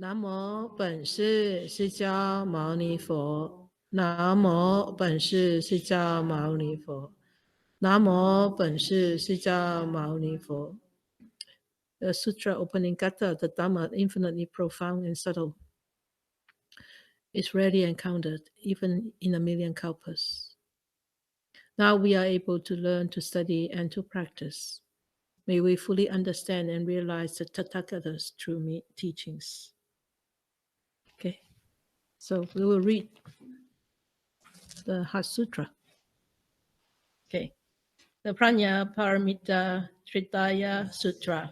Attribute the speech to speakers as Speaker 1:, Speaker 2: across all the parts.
Speaker 1: 南无本师释迦牟尼佛。南无本师释迦牟尼佛。南无本师释迦牟尼佛. The sutra opening kata, the Dharma, infinitely profound and subtle, is rarely encountered, even in a million kalpas. Now we are able to learn, to study, and to practice. May we fully understand and realize the Tathagata's true teachings. Okay, so we will read the Heart Sutra. Okay, the Prajna Paramita Hridaya Sutra.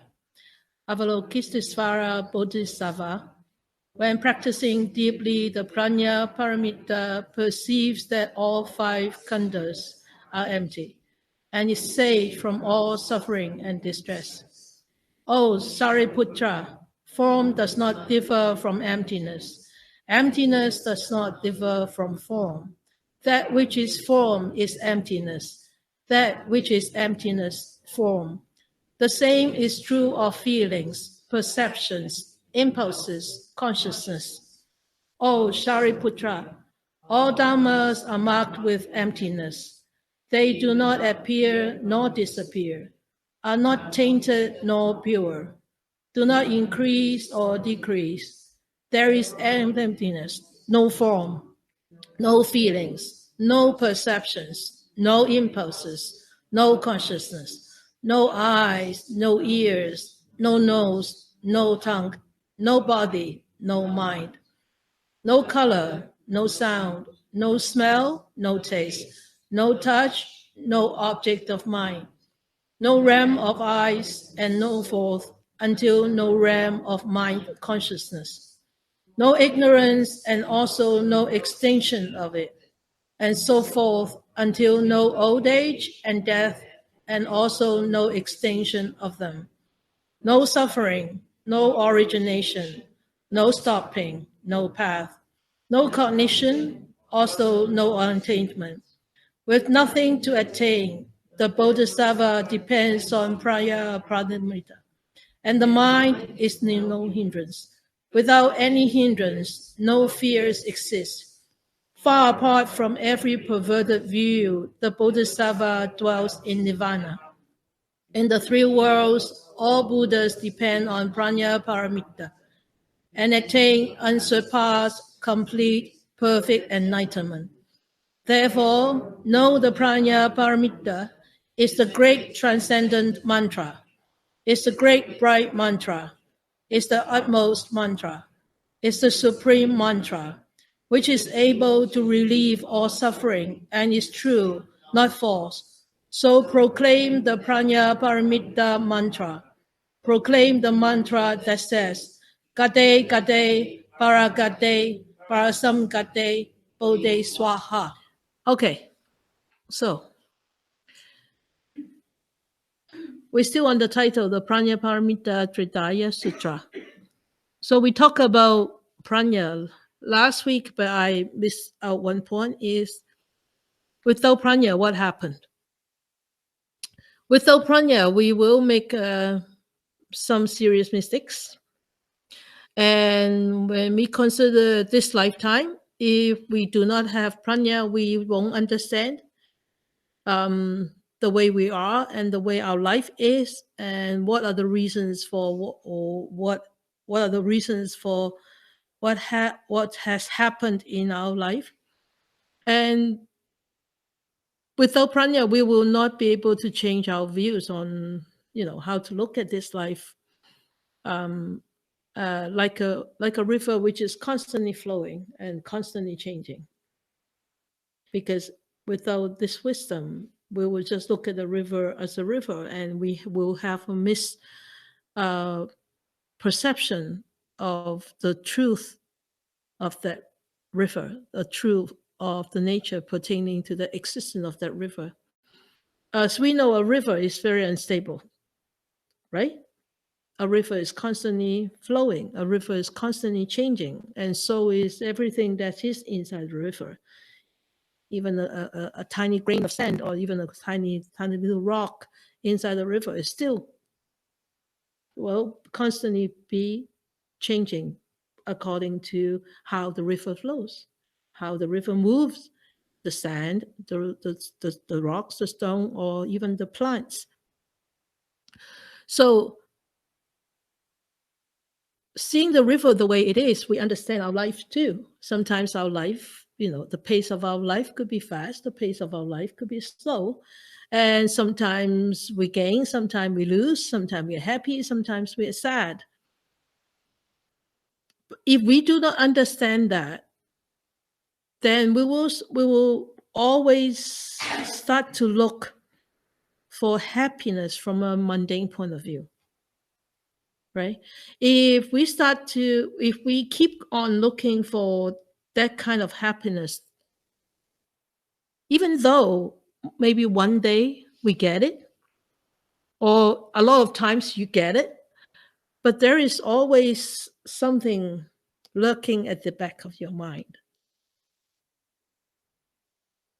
Speaker 1: Avalokiteshvara Bodhisattva, when practicing deeply the Prajna Paramita, perceives that all five skandhas are empty and is saved from all suffering and distress. O Shariputra, form does not differ from emptiness. Emptiness does not differ from form. That which is form is emptiness. That which is emptiness, form. The same is true of feelings, perceptions, impulses, consciousness. O Shariputra, all dharmas are marked with emptiness. They do not appear nor disappear, are not tainted nor pure, do not increase or decrease. There is emptiness, no form, no feelings, no perceptions, no impulses, no consciousness, no eyes, no ears, no nose, no tongue, no body, no mind, no color, no sound, no smell, no taste, no touch, no object of mind, no realm of eyes, and no forth until no realm of mind consciousness, no ignorance and also no extinction of it, and so forth until no old age and death, and also no extinction of them. No suffering, no origination, no stopping, no path, no cognition, also no attainment. With nothing to attain, the Bodhisattva depends on Prajna Paramita, and the mind is no hindrance. Without any hindrance, no fears exist. Far apart from every perverted view, the Bodhisattva dwells in Nirvana. In the three worlds, all Buddhas depend on Prajna Paramita and attain unsurpassed, complete, perfect enlightenment. Therefore, know the Prajna Paramita is the great transcendent mantra, is the great bright mantra, is the utmost mantra, is the supreme mantra, which is able to relieve all suffering and is true, not false. So proclaim the Prajna Paramita mantra. Proclaim the mantra that says, Gade Gade Paragade Parasam Gade Bodhe Swaha. Okay, so we're still on the title, the Prajna Paramita Hridaya Sutra. So we talk about prajna last week, but I missed out one point is, without prajna, what happened? Without prajna, we will make some serious mistakes. And when we consider this lifetime, if we do not have prajna, we won't understand the way we are and the way our life is, and what are the reasons for what are the reasons for what has happened in our life. And without prajna, we will not be able to change our views on, how to look at this life, like a river which is constantly flowing and constantly changing. Because without this wisdom, we will just look at the river as a river, and we will have a misperception of the truth of that river, the truth of the nature pertaining to the existence of that river. As we know, a river is very unstable, right? A river is constantly flowing. A river is constantly changing. And so is everything that is inside the river. Even a tiny grain of sand or even a tiny little rock inside the river is still, constantly be changing according to how the river flows, how the river moves the sand, the rocks, the stone, or even the plants. So seeing the river the way it is, we understand our life too. Sometimes our life, the pace of our life could be fast, the pace of our life could be slow. And sometimes we gain, sometimes we lose, sometimes we're happy, sometimes we're sad. If we do not understand that, then we will always start to look for happiness from a mundane point of view. Right? If we keep on looking for that kind of happiness, even though maybe one day we get it, or a lot of times you get it, but there is always something lurking at the back of your mind.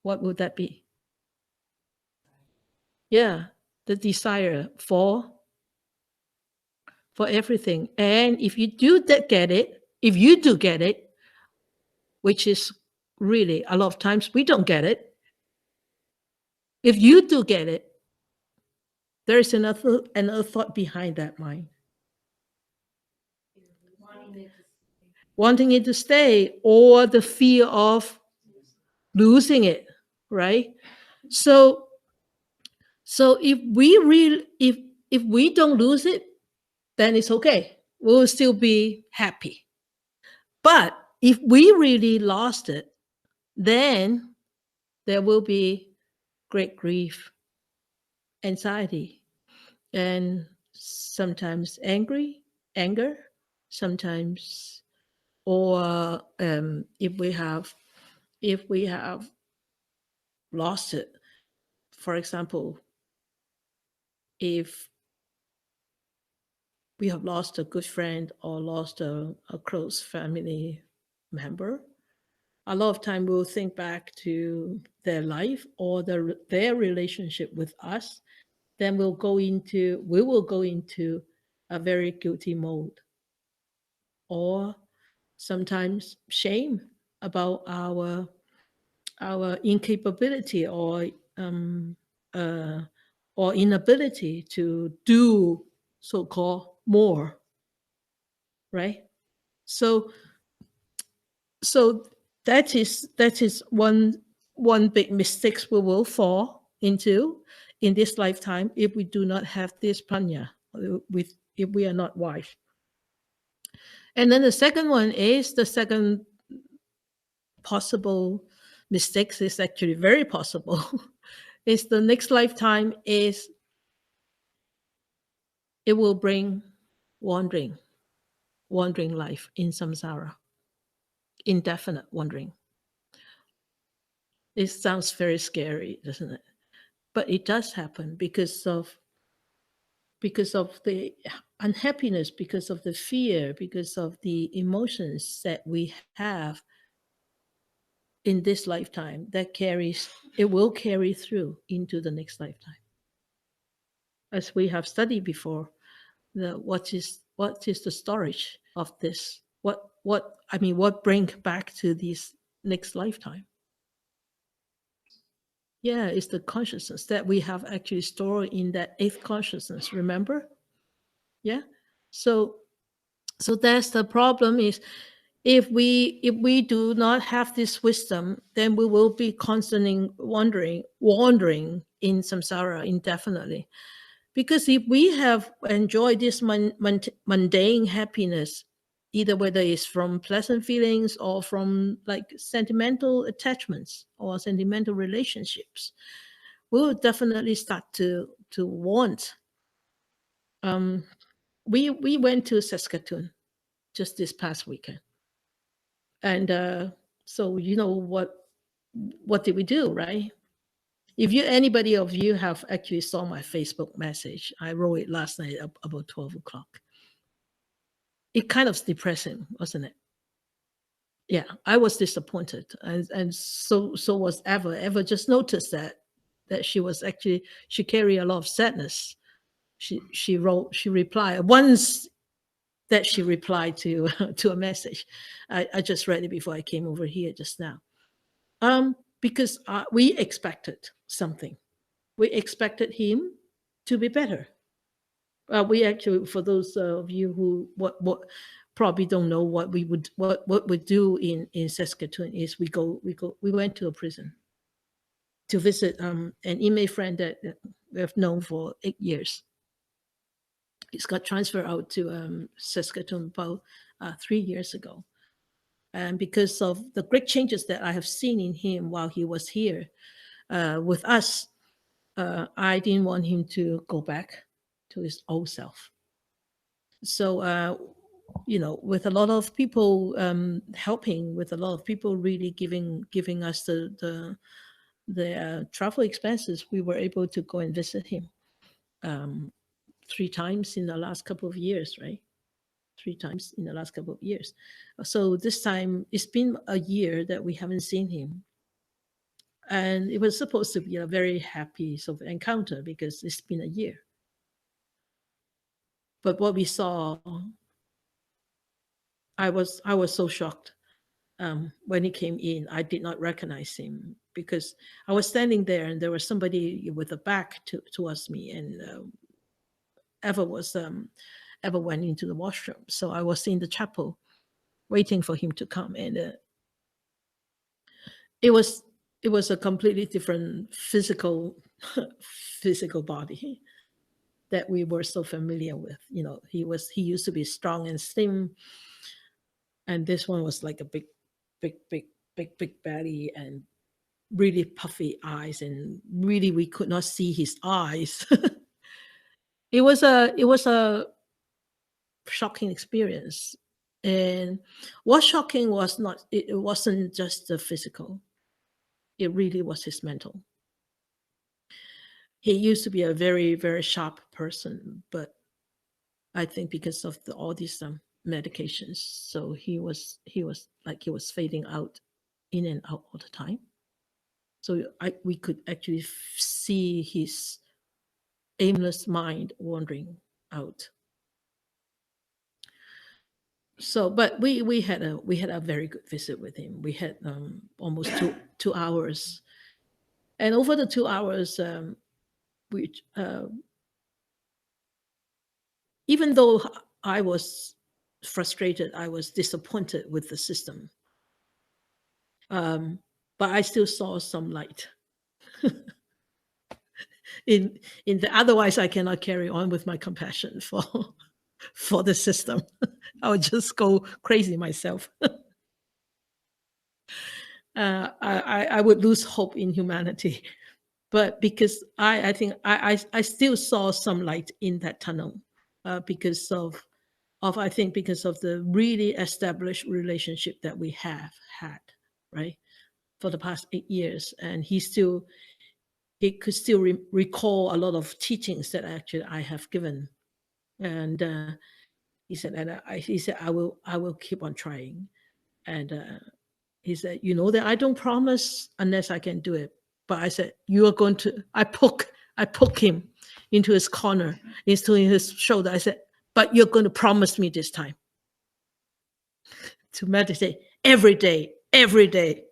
Speaker 1: What would that be? Yeah, the desire for everything. And if you do get it, which is really a lot of times we don't get it, if you do get it, there is another thought behind that mind. Wanting it to stay, or the fear of losing it, right? So if we don't lose it, then it's okay. We'll still be happy. But if we really lost it, then there will be great grief, anxiety, and sometimes anger, sometimes, or if we have lost it. For example, if we have lost a good friend or lost a close family member, a lot of time we'll think back to their life or their relationship with us. Then we will go into a very guilty mode, or sometimes shame about our incapability or inability to do so-called more, right? So that is one big mistake we will fall into in this lifetime if we do not have this prajna, if we are not wise. And then the second one is the second possible mistakes is actually very possible. Is the next lifetime is it will bring wandering life in samsara, indefinite wandering. It sounds very scary, doesn't it? But it does happen because of the unhappiness, because of the fear, because of the emotions that we have in this lifetime that will carry through into the next lifetime. As we have studied before, what is the storage of this? What brings back to this next lifetime? Yeah, it's the consciousness that we have actually stored in that eighth consciousness, remember? Yeah. So that's the problem is if we do not have this wisdom, then we will be constantly wandering in samsara indefinitely. Because if we have enjoyed this mundane happiness, either whether it's from pleasant feelings or from like sentimental attachments or sentimental relationships, we will definitely start to want. We went to Saskatoon just this past weekend, and so what did we do, right? If anybody of you have actually saw my Facebook message, I wrote it last night about 12 o'clock. It kind of depressing, wasn't it? Yeah, I was disappointed, and so was Eva. Eva just noticed that she carried a lot of sadness. She replied once that she replied to to a message. I just read it before I came over here just now. Because we expected something. We expected him to be better. We actually, for those of you who what probably don't know, what we do in Saskatoon is we went to a prison to visit an inmate friend that we have known for 8 years. He's got transferred out to Saskatoon about 3 years ago. And because of the great changes that I have seen in him while he was here with us, I didn't want him to go back to his old self. So, with a lot of people helping, with a lot of people really giving us the travel expenses, we were able to go and visit him 3 times in the last couple of years, right? 3 times in the last couple of years. So this time it's been a year that we haven't seen him. And it was supposed to be a very happy sort of encounter because it's been a year. But what we saw, I was so shocked when he came in. I did not recognize him because I was standing there and there was somebody with a back towards me, and Eva went into the washroom. So I was in the chapel waiting for him to come, and it was a completely different physical body that we were so familiar with. He used to be strong and slim, and this one was like a big belly and really puffy eyes, and really we could not see his eyes. It was a shocking experience. And what's shocking was not, it wasn't just the physical, it really was his mental. He used to be a very, very sharp person, but I think because of all these medications, so he was fading out, in and out all the time. So we could actually see his aimless mind wandering out. So, but we had a very good visit with him. We had almost 2 hours, and over the 2 hours, we even though I was frustrated, I was disappointed with the system, but I still saw some light. in the otherwise, I cannot carry on with my compassion for the system. I would just go crazy myself. I would lose hope in humanity. But because I think I still saw some light in that tunnel, because of I think because of the really established relationship that we have had, right, for the past 8 years. And he could still recall a lot of teachings that actually I have given. And he said, I will keep on trying. And he said, that I don't promise unless I can do it. But I said, you are going to, I poke him into his corner, into his shoulder. I said, but you're going to promise me this time to meditate every day, every day.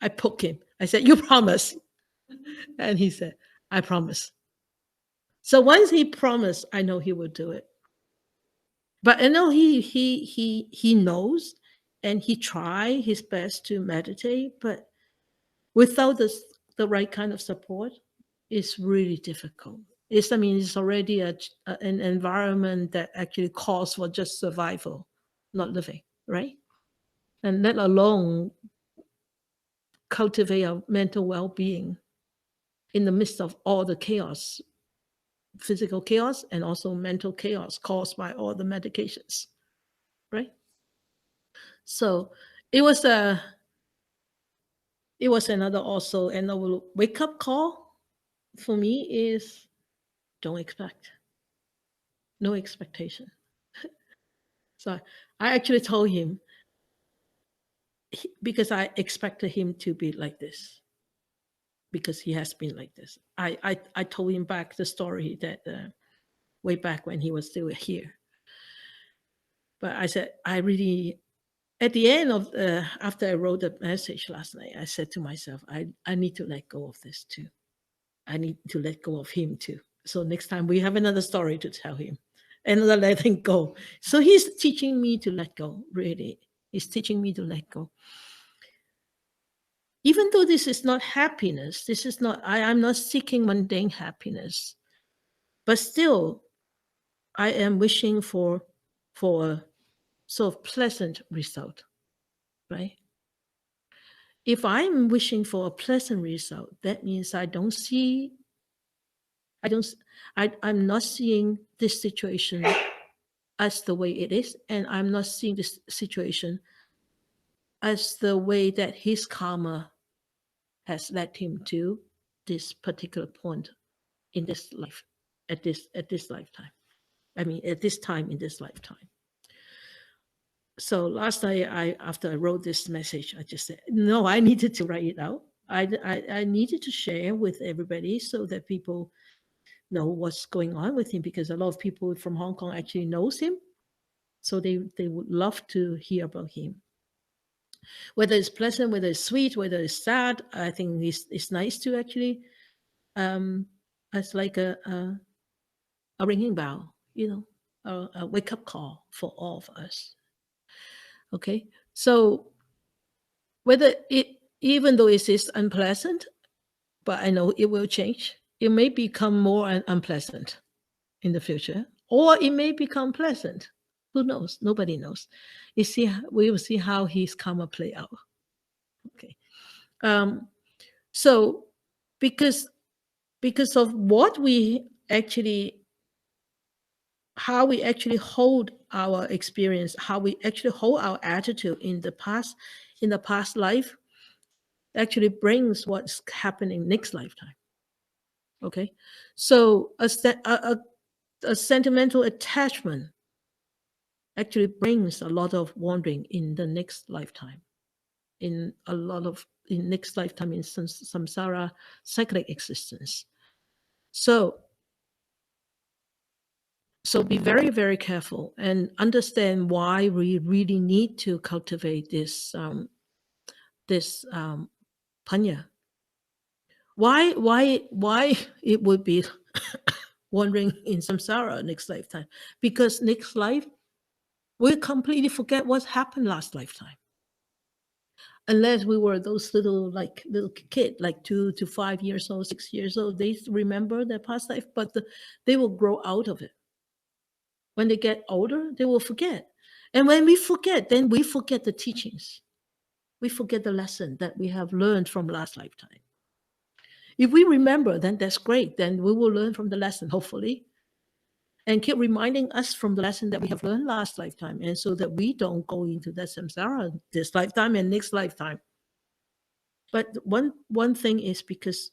Speaker 1: I poke him. I said, you promise. And he said, I promise. So once he promised, I know he will do it. But I know he knows, and he try his best to meditate, but without the right kind of support, it's really difficult. It's already an environment that actually calls for just survival, not living, right? And let alone cultivate our mental well-being in the midst of all the chaos, physical chaos and also mental chaos caused by all the medications, right? So it was another wake-up call for me is don't expect. No expectation. So I actually told him, because I expected him to be like this, because he has been like this. I told him back the story that way back when he was still here. But I said, I really, at the end of after I wrote the message last night, I said to myself, I need to let go of this too. I need to let go of him too. So next time we have another story to tell him, another letting go. So he's teaching me to let go, really. He's teaching me to let go. Even though this is not happiness, this is not, I'm not seeking mundane happiness, but still I am wishing for a sort of pleasant result, right? If I'm wishing for a pleasant result, that means I don't see, I'm not seeing this situation as the way it is, and I'm not seeing this situation as the way that his karma has led him to this particular point in this life, at this lifetime. I mean, at this time in this lifetime. So last night, after I wrote this message, I just said, no, I needed to write it out. I needed to share with everybody so that people know what's going on with him, because a lot of people from Hong Kong actually knows him. So they would love to hear about him. Whether it's pleasant, whether it's sweet, whether it's sad, I think it's nice to actually, as like a ringing bell, a wake up call for all of us. Okay, so whether even though it is unpleasant, but I know it will change. It may become more unpleasant in the future, or it may become pleasant. Who knows? Nobody knows. We will see how his karma play out. Okay. So because of what we actually, how we actually hold our experience, how we actually hold our attitude in the past life, actually brings what's happening next lifetime. Okay, so a sentimental attachment actually brings a lot of wandering in the next lifetime, in next lifetime in samsara cyclic existence. So be very, very careful and understand why we really need to cultivate this panya. Why it would be wandering in samsara next lifetime? Because next life we'll completely forget what happened last lifetime. Unless we were those little kid, like 2 to 5 years old, 6 years old, they remember their past life, but they will grow out of it. When they get older, they will forget. And when we forget, then we forget the teachings. We forget the lesson that we have learned from last lifetime. If we remember, then that's great. Then we will learn from the lesson, hopefully, and keep reminding us from the lesson that we have learned last lifetime, and so that we don't go into that samsara this lifetime and next lifetime. But one thing is, because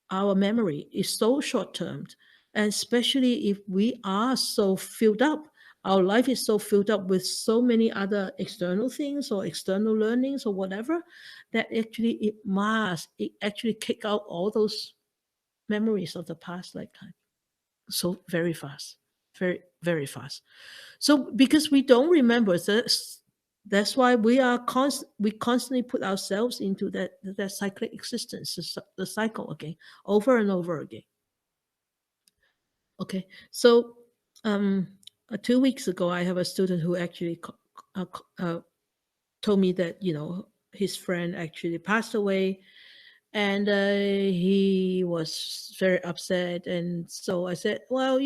Speaker 1: our memory is so short-termed, and especially if we are so filled up, our life is so filled up with so many other external things or external learnings or whatever, that actually it actually kick out all those memories of the past lifetime so very fast, very, very fast. So because we don't remember this, that's why we constantly put ourselves into that cyclic existence, the cycle again, over and over again. Okay, so 2 weeks ago, I have a student who actually told me that his friend actually passed away, and he was very upset. And so I said, well,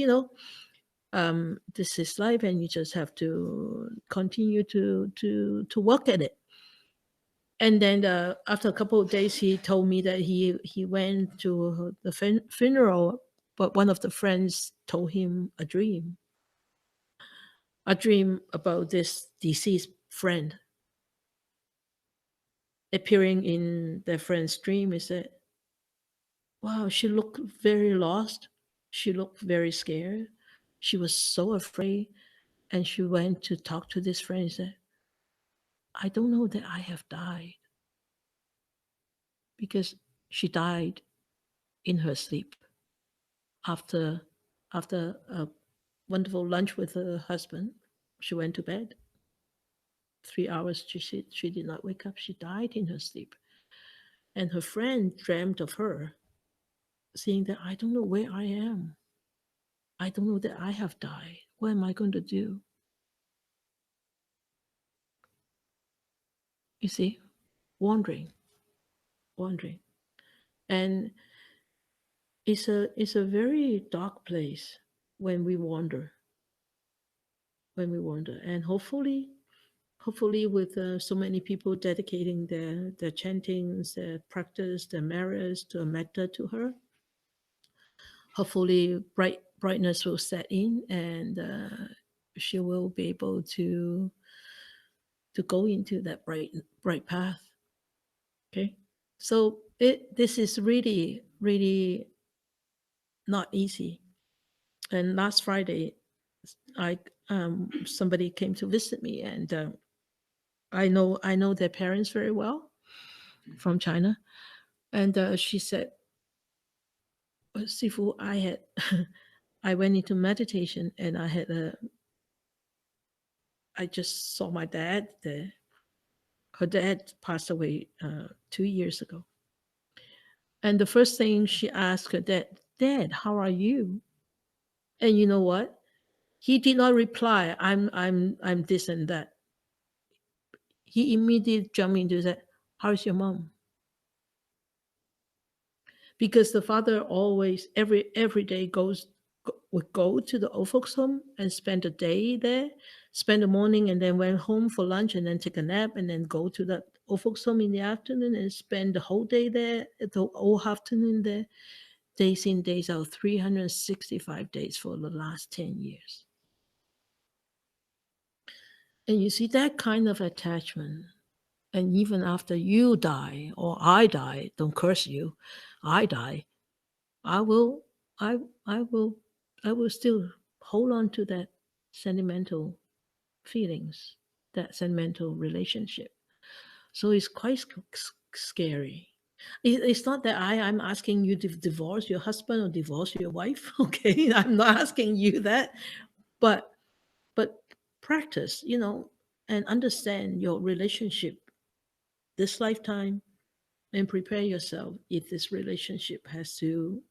Speaker 1: this is life, and you just have to continue to work at it. And then after a couple of days, he told me that he went to the funeral, but one of the friends told him a dream about this deceased friend. Appearing in their friend's dream, he said, wow, she looked very lost, she looked very scared, she was so afraid. And she went to talk to this friend and said, I don't know that I have died, because she died in her sleep after a wonderful lunch with her husband. She went to bed. 3 hours she did not wake up. She died in her sleep. And her friend dreamt of her, saying that I don't know where I am. I don't know that I have died. What am I going to do? You see, wandering. And it's a very dark place when we wander. And hopefully with so many people dedicating their chantings, their practice, their merits to a metta to her, hopefully brightness will set in, and she will be able to go into that bright path. Okay, so this is really not easy. And last Friday, somebody came to visit me, and I know their parents very well from China, and she said, Sifu, I went into meditation, and I just saw my dad there. Her dad passed away 2 years ago. And the first thing she asked her Dad, how are you? And you know what? He did not reply, I'm this and that. He immediately jumped into that, how's your mom? Because the father always every day would go to the old folks home and spend a day there, spend the morning, and then went home for lunch, and then take a nap, and then go to the old folks home in the afternoon and spend the whole day there, the whole afternoon there, days in, days out, 365 days for the last 10 years. And you see that kind of attachment. And even after you die or I die, don't curse you, I die, I will still hold on to that sentimental feelings, that sentimental relationship. So it's quite scary. It's not that I'm asking you to divorce your husband or divorce your wife. Okay, I'm not asking you that, but practice, and understand your relationship this lifetime, and prepare yourself if this relationship has to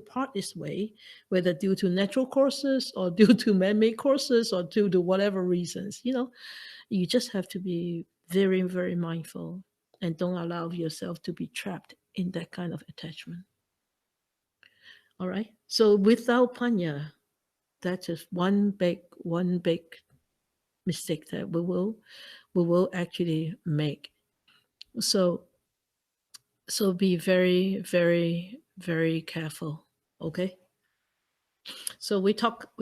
Speaker 1: part its way, whether due to natural causes or due to man-made causes or due to whatever reasons. You just have to be very, very mindful and don't allow yourself to be trapped in that kind of attachment. All right. So without panya, that's just one big mistake that we will actually make. So be very, very, very careful. Okay. So we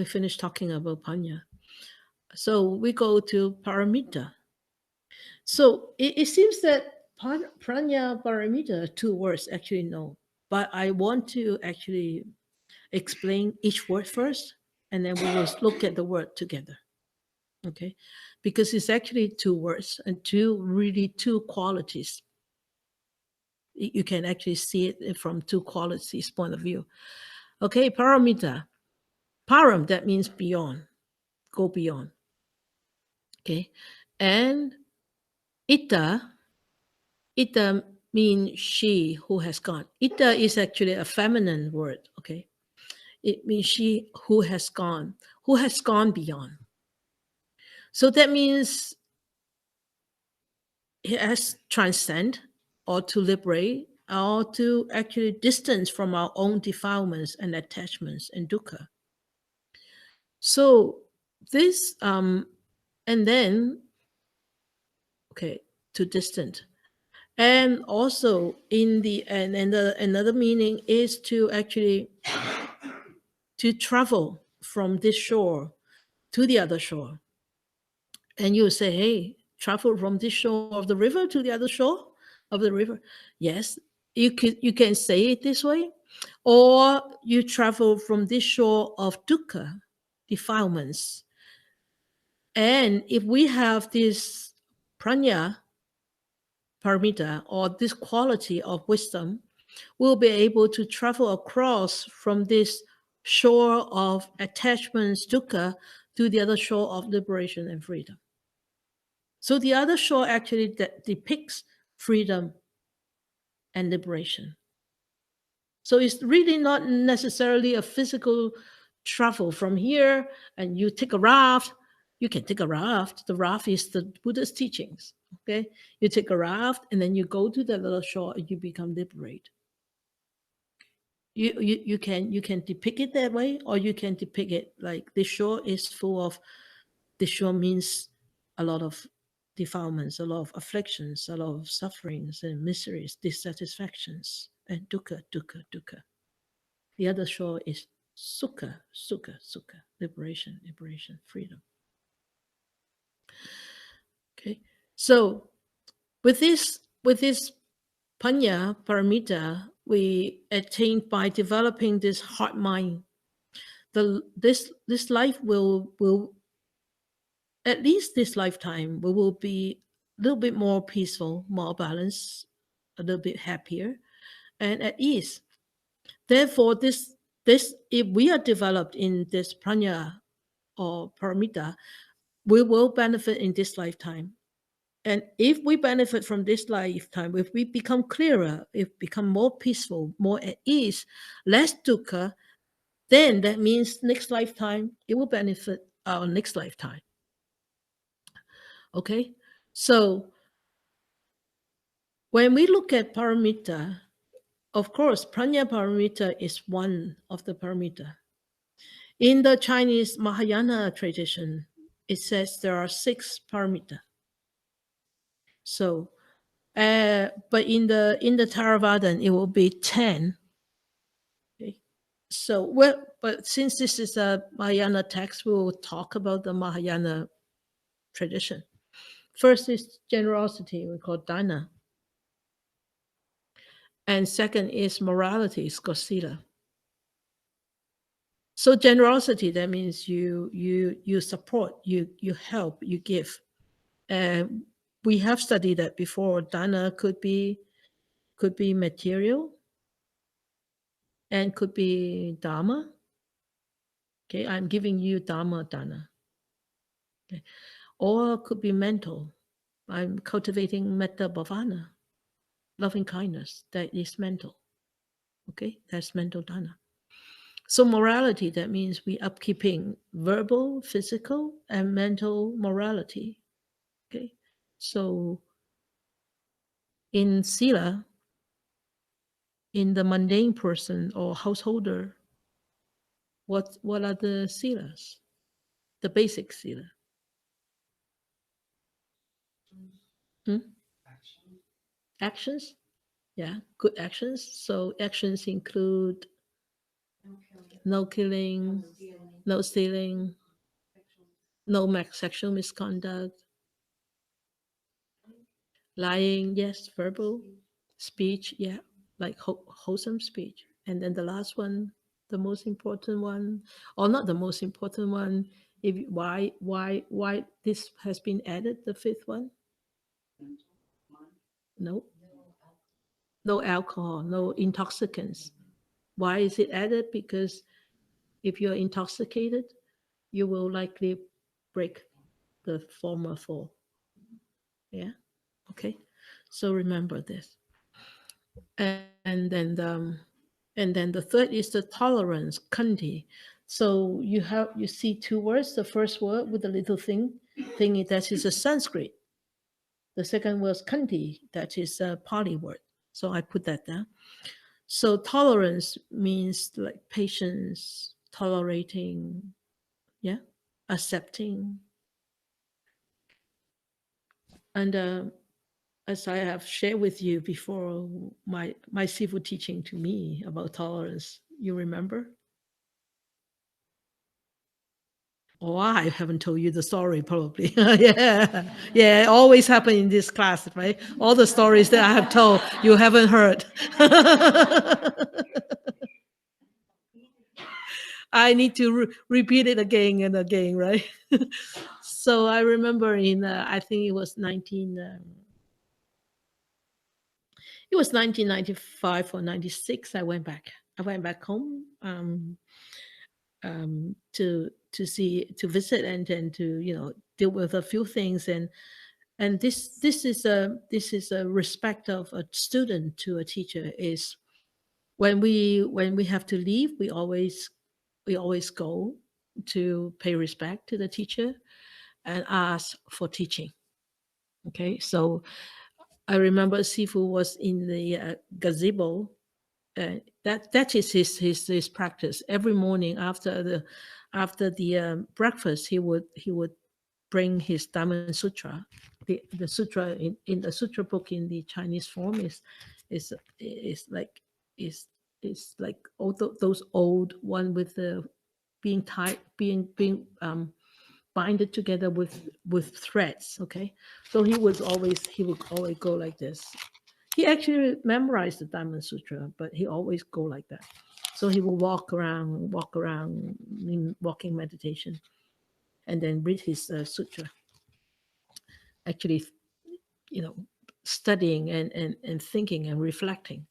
Speaker 1: finished talking about panya. So we go to paramita. So it seems that Prajna Paramita, 2 words, actually no. But I want to actually explain each word first, and then we will look at the word together. Okay? Because it's actually 2 words and 2 qualities. You can actually see it from 2 qualities point of view. Okay, paramita. Param, that means beyond, go beyond. Okay? And ita means she who has gone. Ita is actually a feminine word, okay? It means she who has gone beyond. So that means it has transcend, or to liberate, or to actually distance from our own defilements and attachments and dukkha. So this, and then, okay, to distant. And also in the and another meaning is to actually to travel from this shore to the other shore. And you say, hey, travel from this shore of the river to the other shore of the river. Yes, you can say it this way. Or you travel from this shore of dukkha, defilements. And if we have this prajna paramita, or this quality of wisdom, we'll be able to travel across from this shore of attachments, dukkha, to the other shore of liberation and freedom. So the other shore actually depicts freedom and liberation. So it's really not necessarily a physical travel from here and you take a raft. You can take a raft. The raft is the Buddha's teachings. Okay, you take a raft and then you go to the little shore and you become liberated. You can depict it that way, or you can depict it like the shore is full of. The shore means a lot of defilements, a lot of afflictions, a lot of sufferings and miseries, dissatisfactions, and dukkha, dukkha, dukkha. The other shore is sukha, sukha, sukha, liberation, liberation, freedom. Okay, so with this Prajna Paramita, we attain by developing this heart mind. This life will at least this lifetime we will be a little bit more peaceful, more balanced, a little bit happier, and at ease. Therefore, this if we are developed in this prajna or paramita, we will benefit in this lifetime. And if we benefit from this lifetime, if we become clearer, if we become more peaceful, more at ease, less dukkha, then that means next lifetime it will benefit our next lifetime. Okay, so when we look at paramita, of course, Prajna Paramita is one of the paramita. In the Chinese Mahayana tradition, it says there are 6 paramita. So, but in the Theravadan, it will be 10. Okay. So, well, but since this is a Mahayana text, we will talk about the Mahayana tradition. First is generosity, we call dana. And second is morality, it's called sila. So generosity, that means you support, you help, you give. And we have studied that before. Dana could be material and could be dharma. Okay, I'm giving you dharma dana. Okay. Or could be mental. I'm cultivating metta bhavana, loving kindness. That is mental. Okay, that's mental dana. So morality, that means we upkeeping verbal, physical, and mental morality. Okay, so in sila, in the mundane person or householder, what are the silas? The basic sila. Actions, yeah, good actions. So actions include no killing, no stealing, no sexual misconduct, lying, yes, verbal, speech, yeah, like wholesome speech. And then the last one, the most important one, or not the most important one, if why this has been added, the 5th one? No alcohol, no intoxicants. Why is it added? Because if you're intoxicated, you will likely break the former 4. Yeah, okay, so remember this. And then the 3rd is the tolerance, khanti. So you see 2 words. The first word with the little thing that is a Sanskrit. The second word is khanti, that is a Pali word. So I put that down. So tolerance means like patience, tolerating, yeah, accepting. And as I have shared with you before, my Sifu teaching to me about tolerance, you remember? Oh, I haven't told you the story, probably. Yeah, always happen in this class, right? All the stories that I have told, you haven't heard. I need to repeat it again and again, right? So I remember in, I think it was 1995 or 96. I went back home to to visit and then to deal with a few things. And this is a respect of a student to a teacher. Is when we have to leave, we always go to pay respect to the teacher and ask for teaching. Okay, so I remember Sifu was in the gazebo. That is his practice. Every morning after the breakfast, he would bring his Dharma Sutra. The sutra in the sutra book in the Chinese form is like is like all those old one with the being tied being binded together with threads. Okay, so he would always go like this. He actually memorized the Diamond Sutra, but he always go like that. So he will walk around in walking meditation, and then read his sutra. Actually, studying and thinking and reflecting.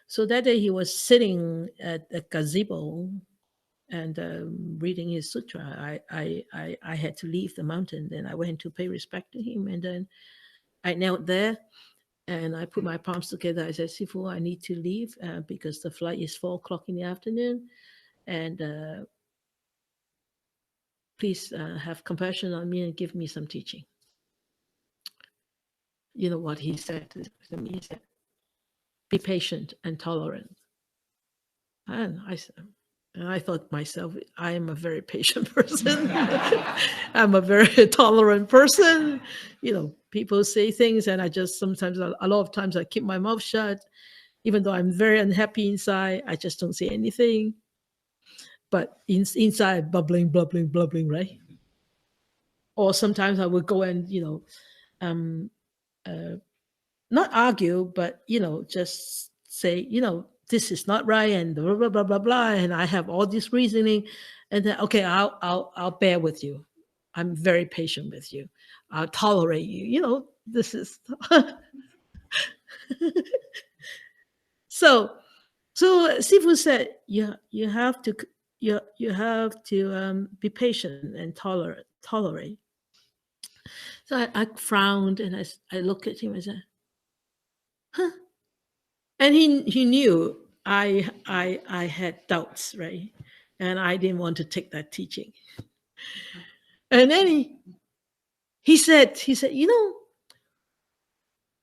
Speaker 1: So that day he was sitting at the gazebo and reading his sutra. I had to leave the mountain. Then I went to pay respect to him, and then I knelt there and I put my palms together. I said, Sifu, I need to leave because the flight is 4 o'clock in the afternoon, and please have compassion on me and give me some teaching. You know what he said to me? He said, be patient and tolerant. And I thought myself, I am a very patient person. I'm a very tolerant person. People say things and I just sometimes, a lot of times I keep my mouth shut. Even though I'm very unhappy inside, I just don't say anything. But inside, blubbering, right? Or sometimes I would go and, not argue, but, just say, this is not right and blah, blah, blah, blah, blah. And I have all this reasoning. And then, okay, I'll bear with you. I'm very patient with you. I'll tolerate you. This is... So Sifu said, you have to be patient and tolerate. So I frowned and I looked at him and said, huh? And he knew I had doubts, right? And I didn't want to take that teaching. And then he said,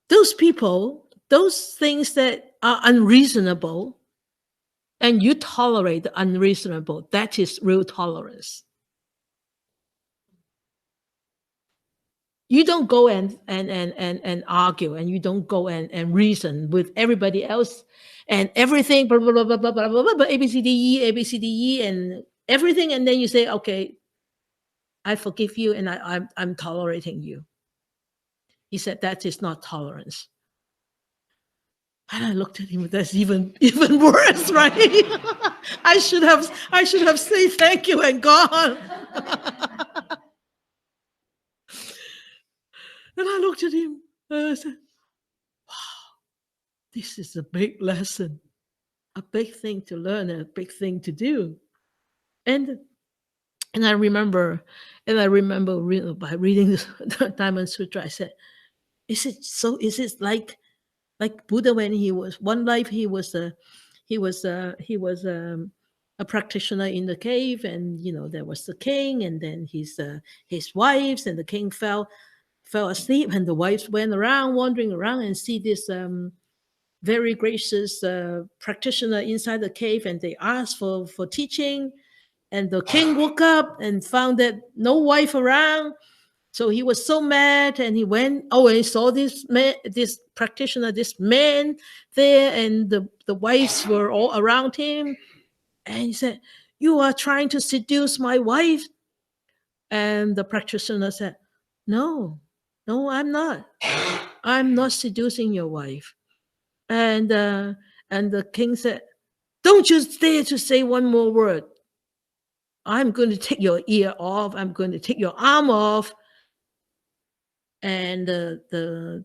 Speaker 1: those people, those things that are unreasonable, and you tolerate the unreasonable, that is real tolerance. You don't go and argue, and you don't go and reason with everybody else and everything, blah, blah, blah, blah, blah, blah, blah, blah, ABCDE, and everything. And then you say, okay, I forgive you and I'm tolerating you. He said, that is not tolerance. And I looked at him, that's even worse, right? I should have said thank you and gone. And I looked at him and I said, wow, this is a big lesson, a big thing to learn, and a big thing to do. And I remember by reading the Diamond Sutra, I said, is it like Buddha when he was one life he was a practitioner in the cave, and there was the king and then his wives, and the king fell asleep, and the wives went around wandering around and see this very gracious practitioner inside the cave, and they asked for teaching, and the king woke up and found that no wife around. So he was so mad, and he went, and he saw this man, this practitioner, this man there, and the wives were all around him. And he said, you are trying to seduce my wife? And the practitioner said, no, I'm not. I'm not seducing your wife. And the king said, don't you dare to say one more word. I'm going to take your ear off. I'm going to take your arm off. And the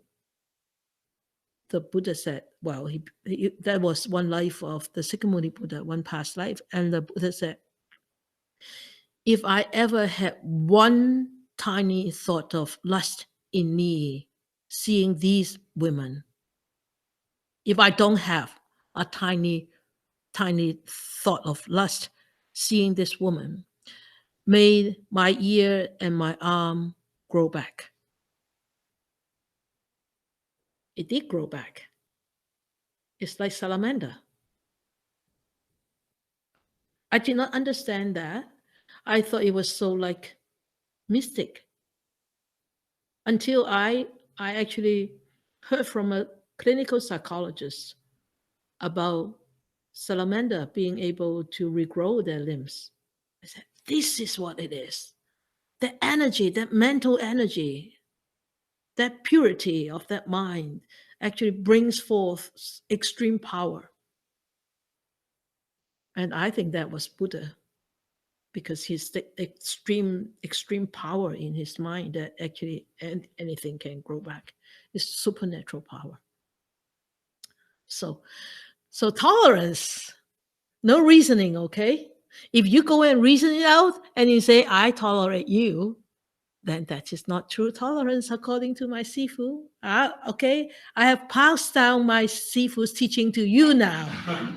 Speaker 1: Buddha said, well, that was one life of the Sakyamuni Buddha, one past life. And the Buddha said, if I ever had one tiny thought of lust in me, seeing these women, if I don't have a tiny thought of lust, seeing this woman, made my ear and my arm grow back. It did grow back. It's like salamander. I did not understand that. I thought it was so like mystic until I actually heard from a clinical psychologist about salamander being able to regrow their limbs. I said, this is what it is. The energy, that mental energy, that purity of that mind actually brings forth extreme power. And I think that was Buddha, because he's the extreme power in his mind that actually anything can grow back. It's supernatural power. So tolerance, no reasoning, okay? If you go and reason it out and you say, I tolerate you, then that is not true tolerance according to my Sifu. Okay, I have passed down my Sifu's teaching to you now.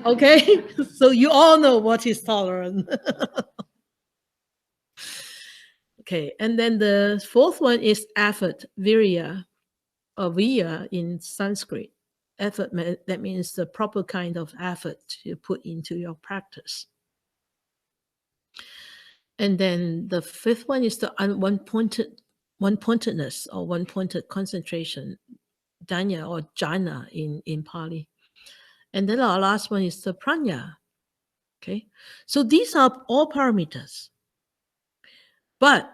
Speaker 1: Okay, so you all know what is tolerant. Okay, and then the fourth one is effort, virya, or viya in Sanskrit. Effort, that means the proper kind of effort you put into your practice. And then the fifth one is the one-pointedness or one-pointed concentration, dhanya or jhana in Pali. And then our last one is the prajna. Okay, so these are all paramitas. But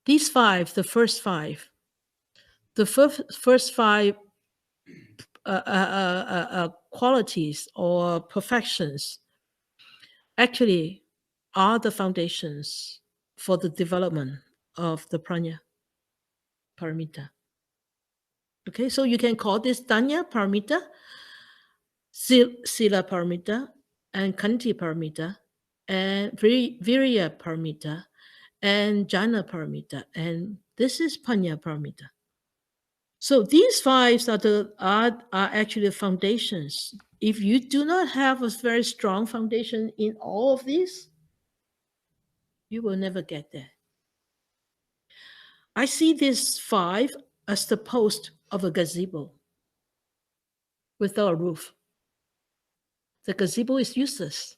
Speaker 1: these five, the first five qualities or perfections actually are the foundations for the development of the Prajna Paramita. Okay, so you can call this Dhanya Paramita, Sila Paramita, and Kanti Paramita, and Virya Paramita, and Jhana Paramita, and this is Panya Paramita. So these five are actually foundations. If you do not have a very strong foundation in all of these, you will never get there. I see these five as the post of a gazebo without a roof. The gazebo is useless,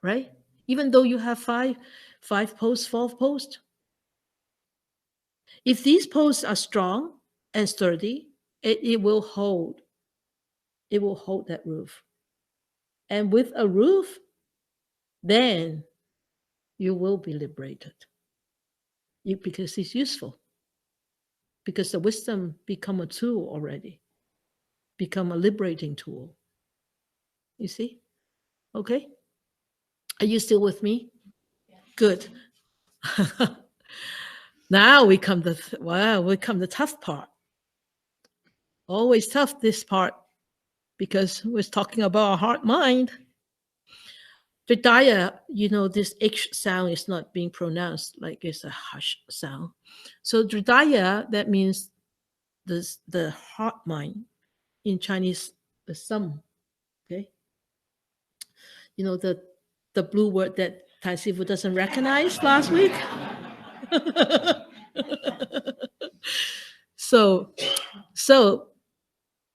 Speaker 1: right? Even though you have five posts, 4 posts. If these posts are strong and sturdy, it will hold. It will hold that roof. And with a roof, then you will be liberated. Because it's useful. Because the wisdom become a tool already. Become a liberating tool. You see? Okay? Are you still with me? Yeah. Good. Now we come to the tough part. Always tough, this part, because we're talking about our heart mind. Hridaya, this H sound is not being pronounced like it's a hush sound. So Hridaya, that means the heart mind. In Chinese, the sum. Okay. The blue word that Tai Sifu doesn't recognize last week. So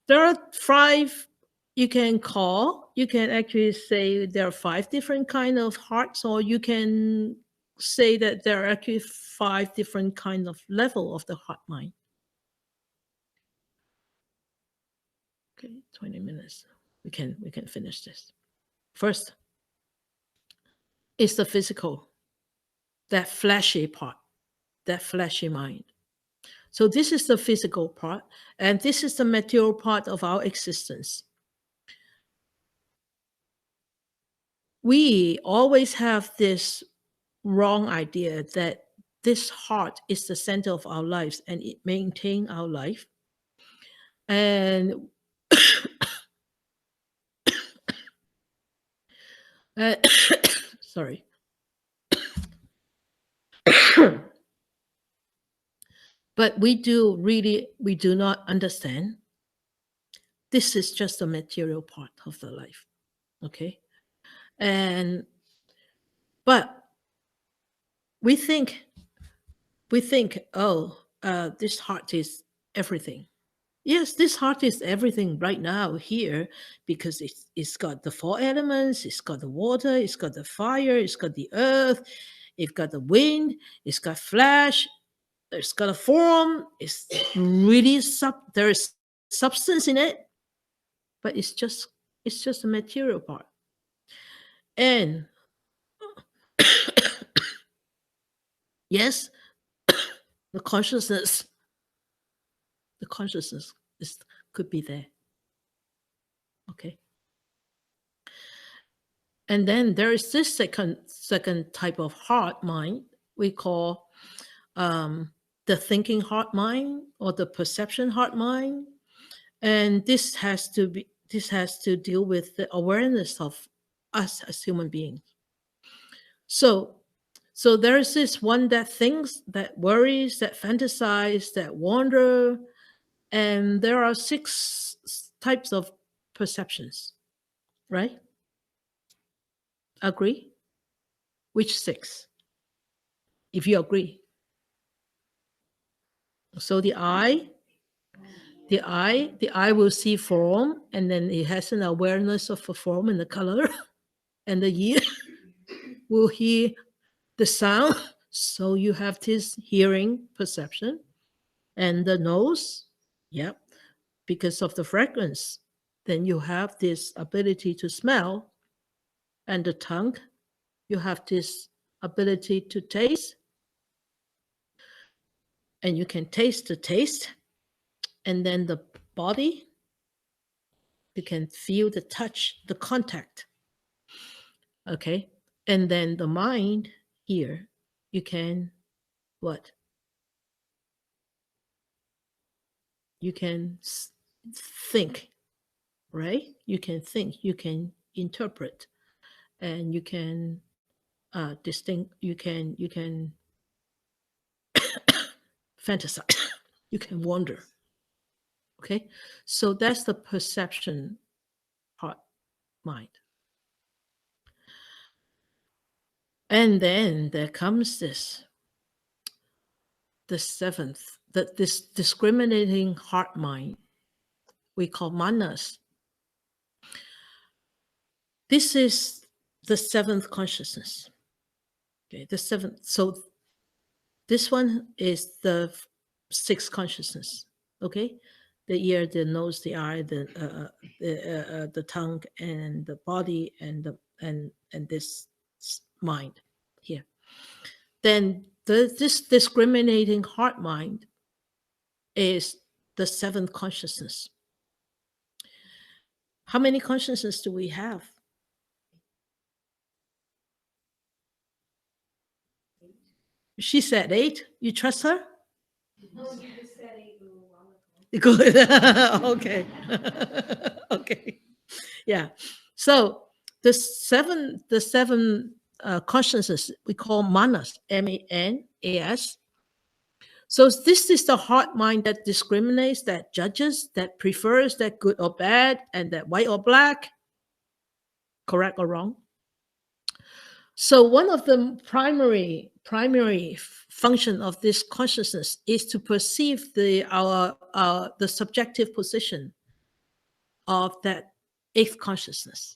Speaker 1: there are 5 you can call. You can actually say there are 5 different kind of hearts, or you can say that there are actually 5 different kind of level of the heart mind. Okay, 20 minutes. We can finish this. First is the physical, that fleshy part, that fleshy mind. So this is the physical part, and this is the material part of our existence. We always have this wrong idea that this heart is the center of our lives and it maintains our life. And sorry. But we do not understand. This is just the material part of the life. Okay. But we think, oh, this heart is everything. Yes, this heart is everything right now here, because it's got the four elements, it's got the water, it's got the fire, it's got the earth, it's got the wind, it's got flesh, it's got a form, it's really there is substance in it, but it's just a material part. And yes, the consciousness is, could be there. Okay. And then there is this second type of heart mind we call the thinking heart mind or the perception heart mind. And this has to deal with the awareness of us as human beings. So there is this one that thinks, that worries, that fantasize, that wander, and there are 6 types of perceptions, right? Agree? Which 6? If you agree. So the eye will see form, and then it has an awareness of the form and the color, and the ear will hear the sound. So you have this hearing perception, and the nose, yep, because of the fragrance. Then you have this ability to smell, and the tongue, you have this ability to taste, and you can taste the taste. And then the body, you can feel the touch, the contact. Okay. And then the mind here, you can what? You can think, right? You can think, you can interpret, and you can distinct, you can fantasize, you can wonder. Okay. So that's the perception part, mind. And then there comes this, the seventh, this discriminating heart mind we call manas. This is the 7th consciousness. Okay, the 7th. So this one is the 6th consciousness. Okay, the ear, the nose, the eye, the tongue, and the body, and this mind here. Then this discriminating heart mind is the 7th consciousness. How many consciousnesses do we have? She said 8. You trust her? Good. Okay. Okay. Yeah. So the seven consciousnesses we call manas, manas. So this is the heart mind that discriminates, that judges, that prefers, that good or bad, and that white or black, correct or wrong. So one of the primary function of this consciousness is to perceive the subjective position of that 8th consciousness.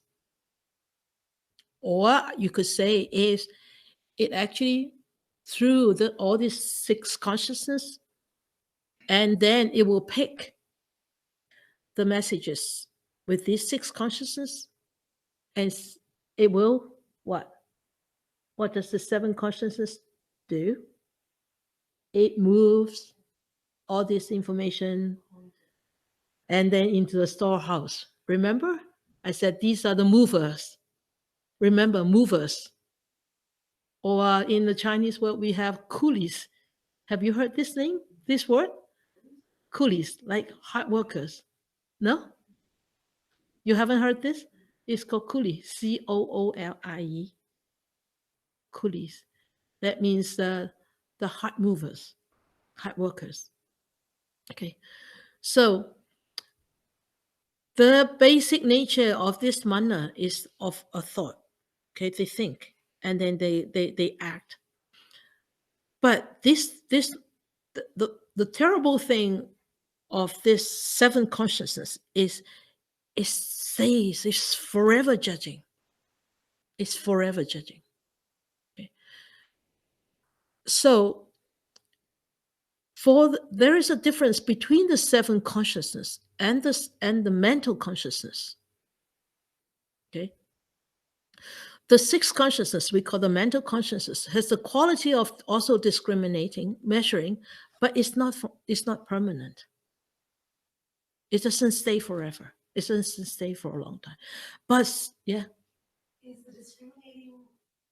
Speaker 1: Or you could say is it actually through all these 6 consciousness, and then it will pick the messages with these 6 consciousness, and it will what? What does the 7 consciousness do? It moves all this information and then into the storehouse. Remember? I said these are the movers. Remember, movers. Or in the Chinese word, we have coolies. Have you heard this name, this word? Coolies, like hard workers. No? You haven't heard this? It's called coolie, Coolie. Coolies. That means the hard movers. hard workers. Okay, so the basic nature of this mana is of a thought. Okay, they think and then they act. But the terrible thing of this seven consciousness is it says it's forever judging. It's forever judging. Okay. So there is a difference between the seven consciousness and the mental consciousness. Okay. The sixth consciousness, we call the mental consciousness, has the quality of also discriminating, measuring, but it's not permanent. It doesn't stay forever. It doesn't stay for a long time. But yeah.
Speaker 2: Is the discriminating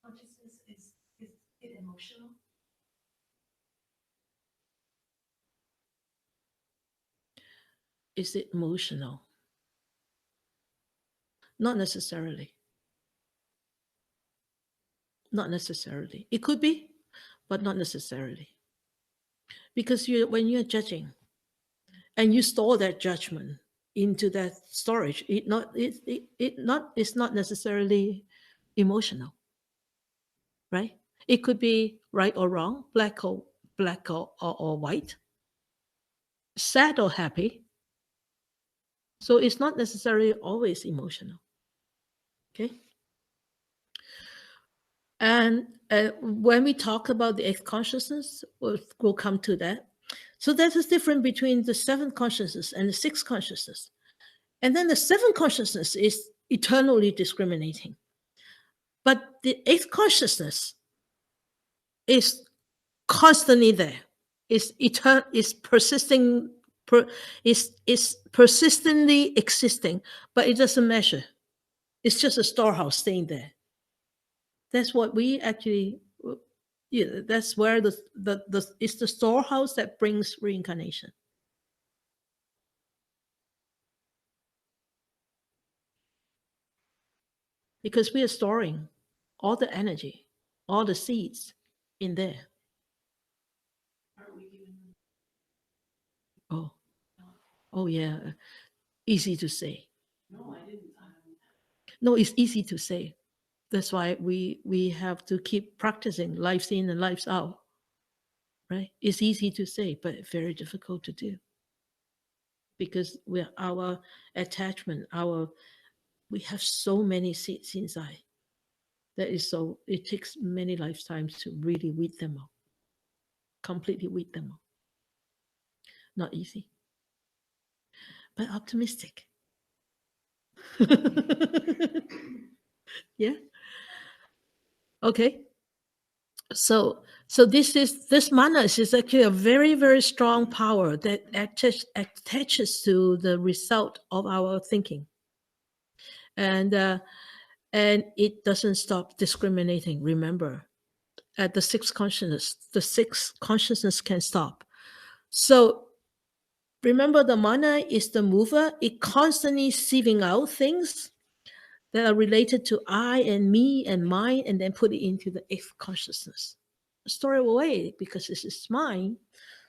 Speaker 2: consciousness is it emotional?
Speaker 1: Is it emotional? Not necessarily. Not necessarily. It could be, but not necessarily. Because when you're judging and you store that judgment into that storage, it's not necessarily emotional, right? It could be right or wrong, black or white, sad or happy. So it's not necessarily always emotional. Okay. And when we talk about the eighth consciousness, we'll come to that. So that is different between the seventh consciousness and the sixth consciousness. And then the seventh consciousness is eternally discriminating. But the eighth consciousness is constantly there. Is eternal, is persisting, is persistently existing, but it doesn't measure. It's just a storehouse staying there. That's what we actually, that's where it's the storehouse that brings reincarnation. Because we are storing all the energy, all the seeds in there. Oh, oh yeah, easy to say.
Speaker 2: No, I didn't.
Speaker 1: No, it's easy to say. That's why we have to keep practicing lives in and lives out. Right? It's easy to say, but very difficult to do. Because our attachment, we have so many seeds inside. That is so it takes many lifetimes to really weed them out. Completely weed them out. Not easy. But optimistic. Yeah. Okay. So this manas is actually a very, very strong power that attaches to the result of our thinking. And it doesn't stop discriminating. Remember, at the sixth consciousness can stop. So remember, the mana is the mover. It constantly sieving out things that are related to I and me and mine, and then put it into the eighth consciousness. Store it away because this is mine.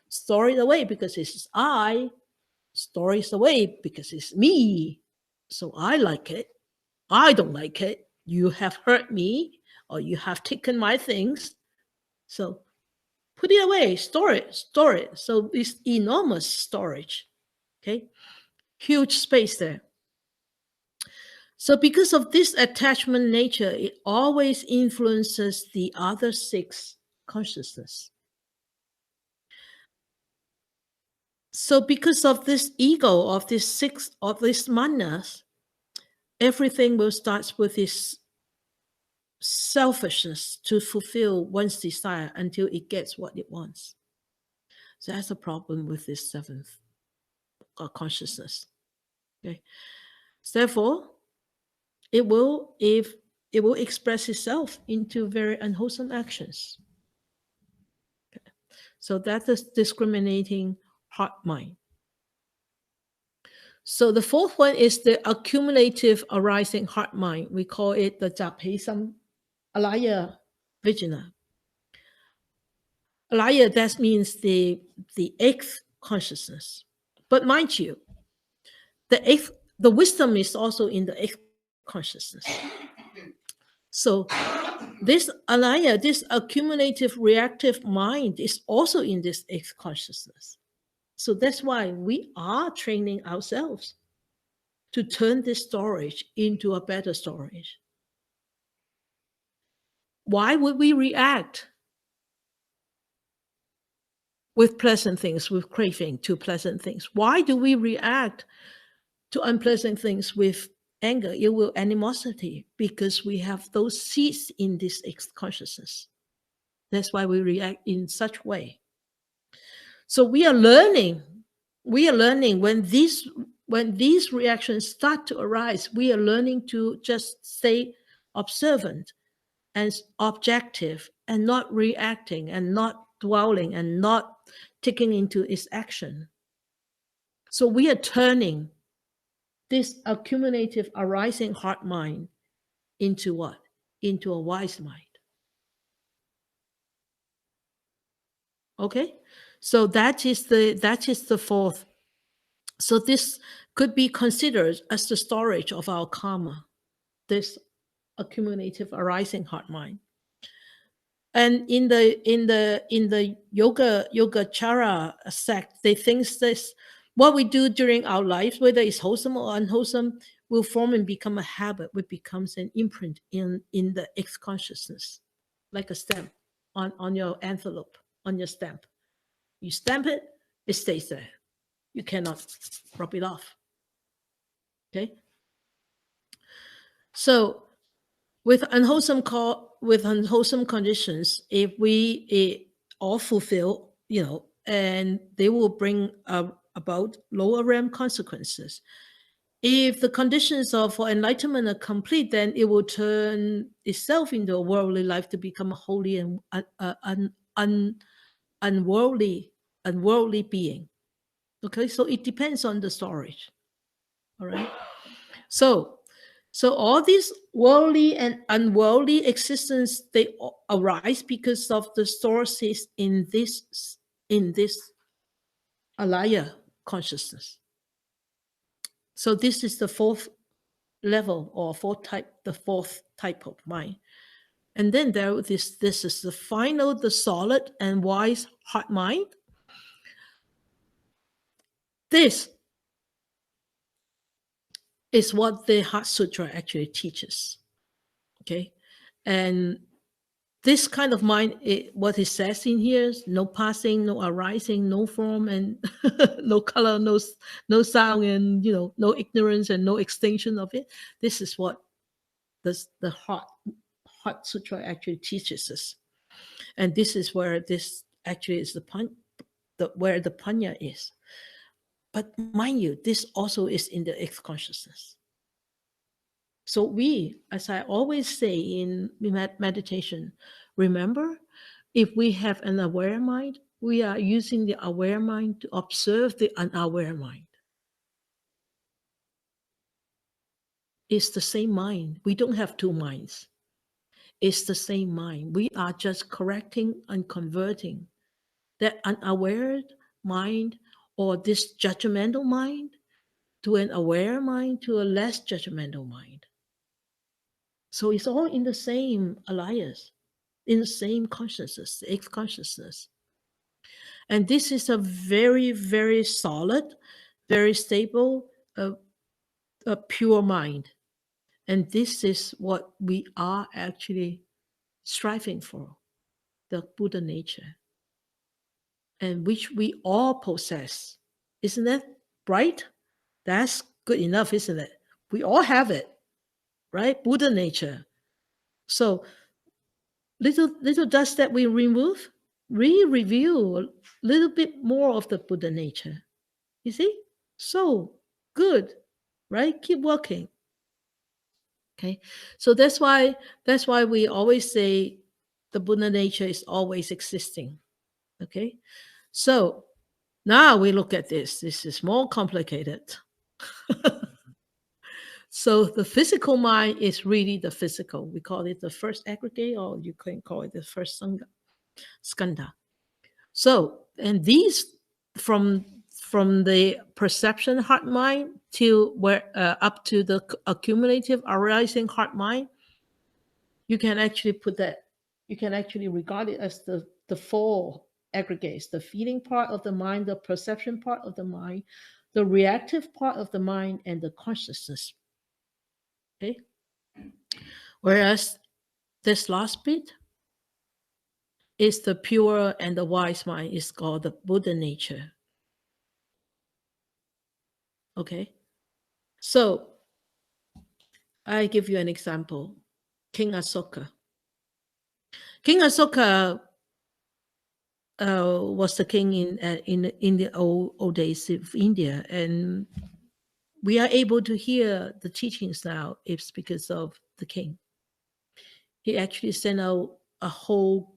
Speaker 1: Store it away because this is I. Store it away because it's me. So I like it. I don't like it. You have hurt me or you have taken my things. So put it away, store it. So it's enormous storage. Okay. Huge space there. So because of this attachment nature, it always influences the other six consciousness. So because of this ego, of this manas, everything will start with this selfishness to fulfill one's desire until it gets what it wants. So that's a problem with this seventh consciousness. Okay. So therefore, it will express itself into very unwholesome actions. Okay. So that is discriminating heart mind. So the fourth one is the accumulative arising heart mind. We call it the Japesam Alaya Vijana. Alaya, that means the eighth consciousness. But mind you, the wisdom is also in the eighth consciousness. So this alaya, this accumulative reactive mind is also in this eighth consciousness. So that's why we are training ourselves to turn this storage into a better storage. Why would we react with pleasant things, with craving to pleasant things? Why do we react to unpleasant things with anger, ill will, animosity? Because we have those seeds in this consciousness. That's why we react in such way. So we are learning when these reactions start to arise, we are learning to just stay observant and objective and not reacting and not dwelling and not taking into its action. So we are turning this accumulative arising heart mind into what? Into a wise mind. Okay? So that is the fourth. So this could be considered as the storage of our karma, this accumulative arising heart mind. And in the Yogacara sect, they think this what we do during our lives, whether it's wholesome or unwholesome, will form and become a habit, which becomes an imprint in the eighth consciousness, like a stamp on your envelope, on your stamp. You stamp it, it stays there. You cannot rub it off. Okay. So with unwholesome conditions, if we all fulfill, and they will bring about lower realm consequences. If the conditions for enlightenment are complete, then it will turn itself into a worldly life to become a holy and unworldly being. Okay, so it depends on the storage. All right. So all these worldly and unworldly existence, they arise because of the sources in this alaya consciousness. So this is the fourth level or the fourth type of mind. And then this is the final, the solid and wise heart mind. This is what the Heart Sutra actually teaches. Okay. And this kind of mind, what it says in here is no passing, no arising, no form, and no color, no sound, and no ignorance and no extinction of it. This is what the Heart Sutra actually teaches us, and this is where this actually is where the panya is. But mind you, this also is in the eighth consciousness. So we, as I always say in meditation, remember, if we have an aware mind, we are using the aware mind to observe the unaware mind. It's the same mind. We don't have two minds. It's the same mind. We are just correcting and converting that unaware mind or this judgmental mind to an aware mind, to a less judgmental mind. So it's all in the same alliance, in the same consciousness, the eighth consciousness. And this is a very, very solid, very stable, a pure mind. And this is what we are actually striving for, the Buddha nature, and which we all possess. Isn't that right? That's good enough, isn't it? We all have it, right? Buddha nature. So little dust that we remove, reveal a little bit more of the Buddha nature. You see? So good, right? Keep working. Okay. So that's why we always say the Buddha nature is always existing. Okay. So now we look at this. This is more complicated. So the physical mind is really the physical. We call it the first aggregate, or you can call it the first skandha. So, and these from the perception heart mind to where up to the accumulative arising heart mind, you can actually put that, you can actually regard it as the four aggregates: the feeling part of the mind, the perception part of the mind, the reactive part of the mind, and the consciousness. Okay. Whereas this last bit is the pure and the wise mind, is called the Buddha nature. Okay. So I give you an example. King Ahsoka. King Ahsoka was the king in the old days of India, and we are able to hear the teachings now. It's because of the king. He actually sent out a whole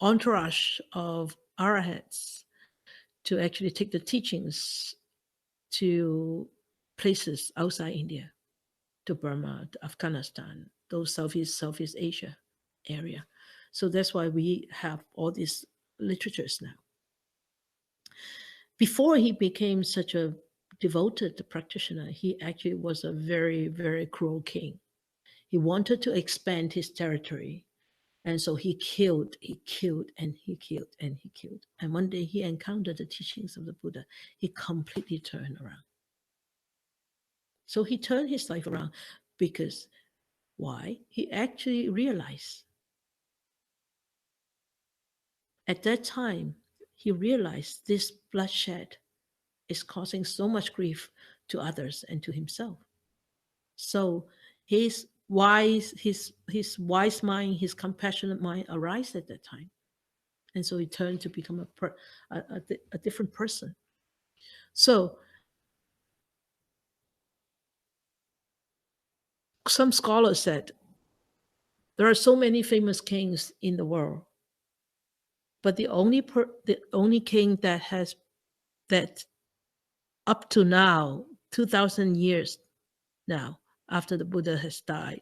Speaker 1: entourage of arahats to actually take the teachings to places outside India, to Burma, to Afghanistan, those Southeast Asia area. So that's why we have all these literatures now. Before he became such a devoted practitioner, he actually was a very, very cruel king. He wanted to expand his territory. And so he killed, and he killed, and he killed. And one day he encountered the teachings of the Buddha. He completely turned around. So he turned his life around because why? He actually realized at that time, he realized this bloodshed is causing so much grief to others and to himself. So his wise mind, his compassionate mind arise at that time. And so he turned to become a different person. So some scholars said there are so many famous kings in the world, but the only king that has that up to now, 2,000 years now after the Buddha has died,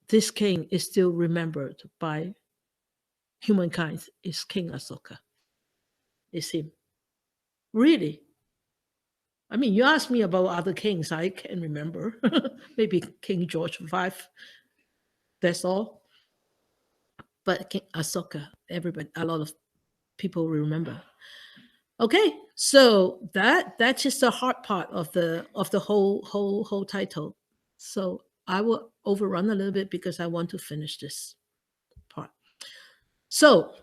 Speaker 1: this king is still remembered by humankind, is King Ahsoka. It's him. Really. I mean, you ask me about other kings, I can remember. Maybe King George V. That's all. But King Ahsoka, everybody, a lot of people remember. Okay, so that's just the hard part of the whole title. So I will overrun a little bit because I want to finish this part. So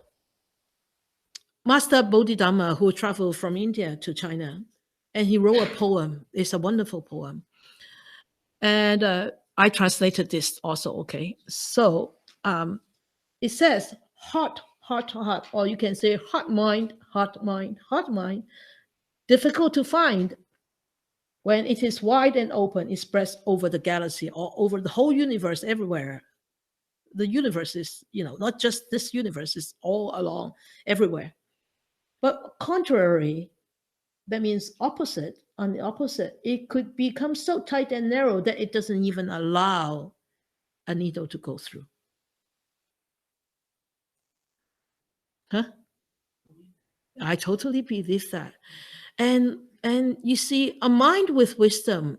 Speaker 1: Master Bodhidharma, who traveled from India to China, and he wrote a poem. It's a wonderful poem. And I translated this also, okay? So it says, heart, heart, heart, or you can say heart, mind, heart, mind, heart, mind, difficult to find when it is wide and open, it's spread over the galaxy or over the whole universe, everywhere. The universe is, not just this universe, it's all along, everywhere. But contrary, that means opposite. On the opposite, it could become so tight and narrow that it doesn't even allow a needle to go through. Huh? I totally believe that. And you see, a mind with wisdom,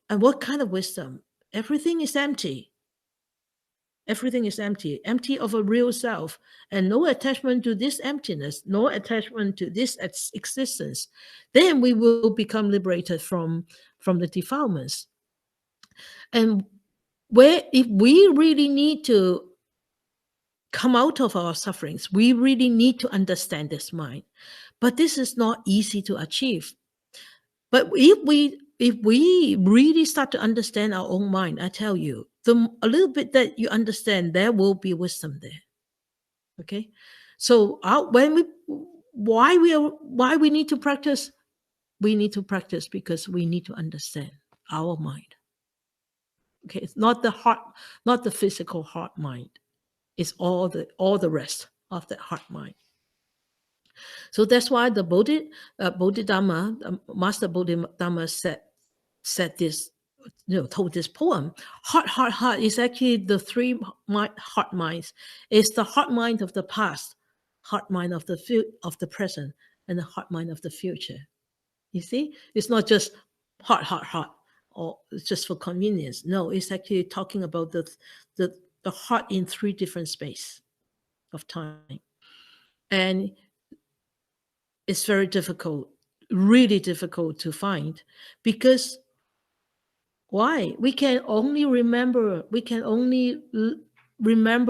Speaker 1: and what kind of wisdom? Everything is empty. Everything is empty, empty of a real self, and no attachment to this emptiness, no attachment to this existence. Then we will become liberated from the defilements. And if we really need to come out of our sufferings, we really need to understand this mind. But this is not easy to achieve. But if we really start to understand our own mind, I tell you, a little bit that you understand, there will be wisdom there. Okay, so why we need to practice? We need to practice because we need to understand our mind. Okay, it's not the heart, not the physical heart mind. It's all the rest of that heart mind. So that's why the Bodhidharma, Master Bodhidharma said this, told this poem. Heart is actually the three heart minds. It's the heart mind of the past, heart mind of the present and the heart mind of the future. You see, it's not just heart, or it's just for convenience. No, it's actually talking about the heart in three different space of time, and it's very difficult, really difficult to find, because why? We can only remember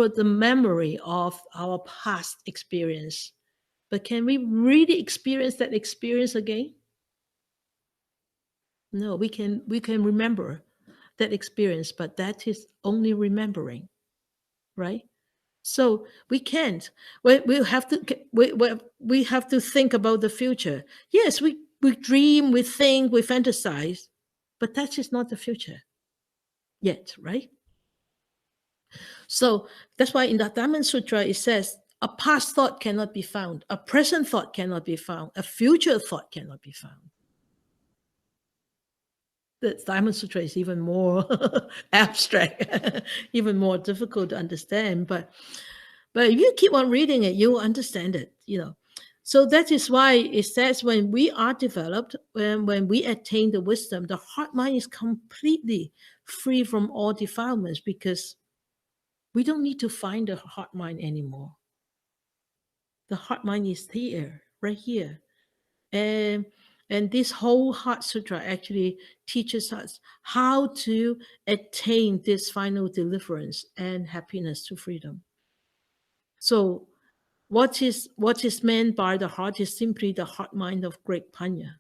Speaker 1: the memory of our past experience, but can we really experience that experience again? No, we can remember that experience, but that is only remembering, right? So we can't. We have to we have to think about the future. Yes, we dream, we think, we fantasize, but that is not the future yet, right? So that's why in the Dharma Sutra it says a past thought cannot be found, a present thought cannot be found, a future thought cannot be found. The Dharma Sutra is even more abstract, even more difficult to understand. But if you keep on reading it, you will understand it. So that is why it says when we are developed, when we attain the wisdom, the heart mind is completely free from all defilements, because we don't need to find the heart mind anymore. The heart mind is here, right here. And this whole Heart Sutra actually teaches us how to attain this final deliverance and happiness to freedom. So what is meant by the heart is simply the heart mind of great Panya.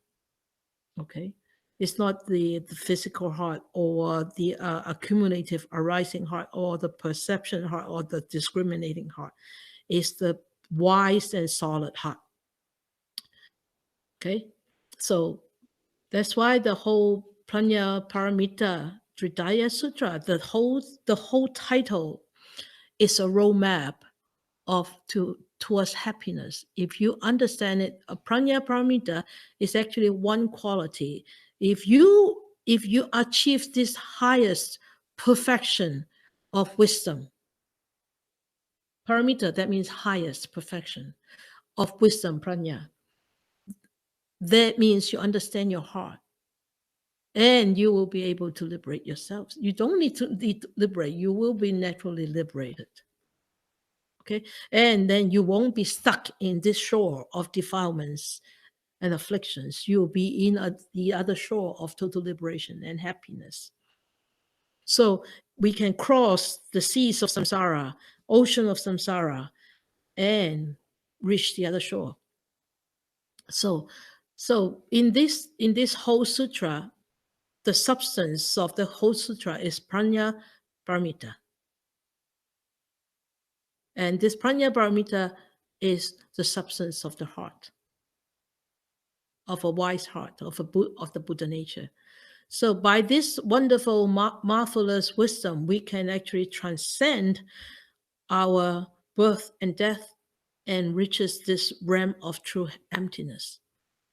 Speaker 1: Okay, it's not the physical heart, or the accumulative arising heart, or the perception heart, or the discriminating heart. It's the wise and solid heart. Okay, so that's why the whole Prajna Paramita Hridaya Sutra, the whole title is a roadmap towards happiness. If you understand it, a Prajna Paramita is actually one quality. If you achieve this highest perfection of wisdom, Paramita, that means highest perfection of wisdom, Prajna. That means you understand your heart, and you will be able to liberate yourselves. You don't need to liberate, you will be naturally liberated. Okay, and then you won't be stuck in this shore of defilements and afflictions. You'll be in the other shore of total liberation and happiness. So we can cross the seas of samsara, ocean of samsara, and reach the other shore. So in this whole sutra, the substance of the whole sutra is Prajna Paramita. And this Prajna Paramita is the substance of the heart, of a wise heart, of the Buddha nature. So by this wonderful, marvelous wisdom, we can actually transcend our birth and death and reaches this realm of true emptiness.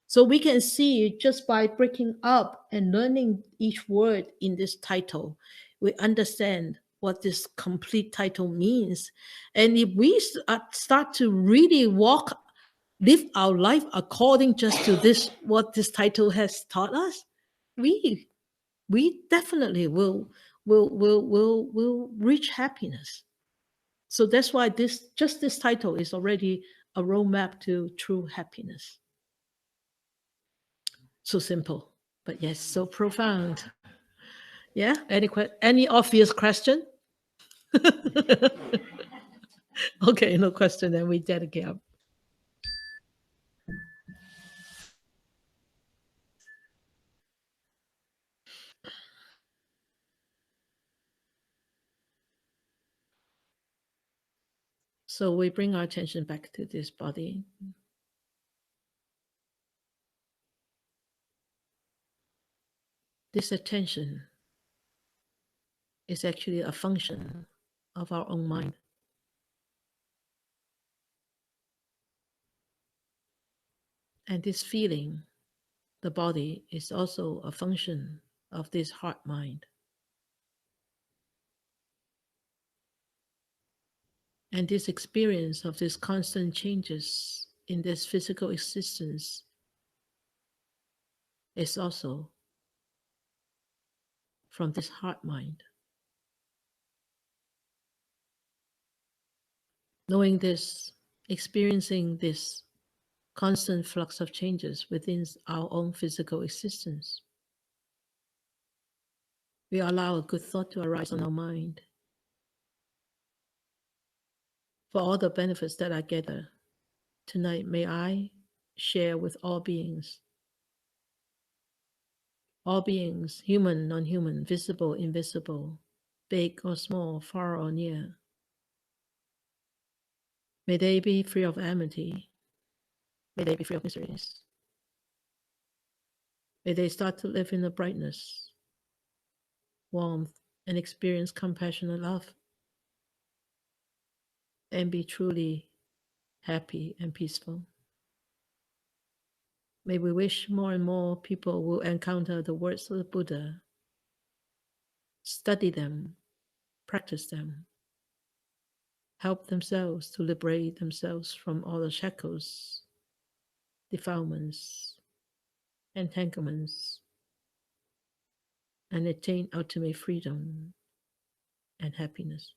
Speaker 1: So we can see, just by breaking up and learning each word in this title, we understand what this complete title means. And if we start to really live our life according just to this, what this title has taught us, we definitely will reach happiness. So that's why this title is already a roadmap to true happiness. So simple, but yes, so profound. Yeah. Any obvious question? Okay, no question. Then we dedicate up. So we bring our attention back to this body. This attention is actually a function of our own mind. And this feeling, the body, is also a function of this heart mind. And this experience of these constant changes in this physical existence is also from this heart mind. Knowing this, experiencing this constant flux of changes within our own physical existence, we allow a good thought to arise on our mind. For all the benefits that I gather tonight, may I share with all beings, human, non-human, visible, invisible, big or small, far or near. May they be free of enmity. May they be free of miseries. May they start to live in the brightness, warmth, and experience compassion and love, and be truly happy and peaceful. May we wish more and more people will encounter the words of the Buddha, study them, practice them, help themselves to liberate themselves from all the shackles, defilements, entanglements, and attain ultimate freedom and happiness.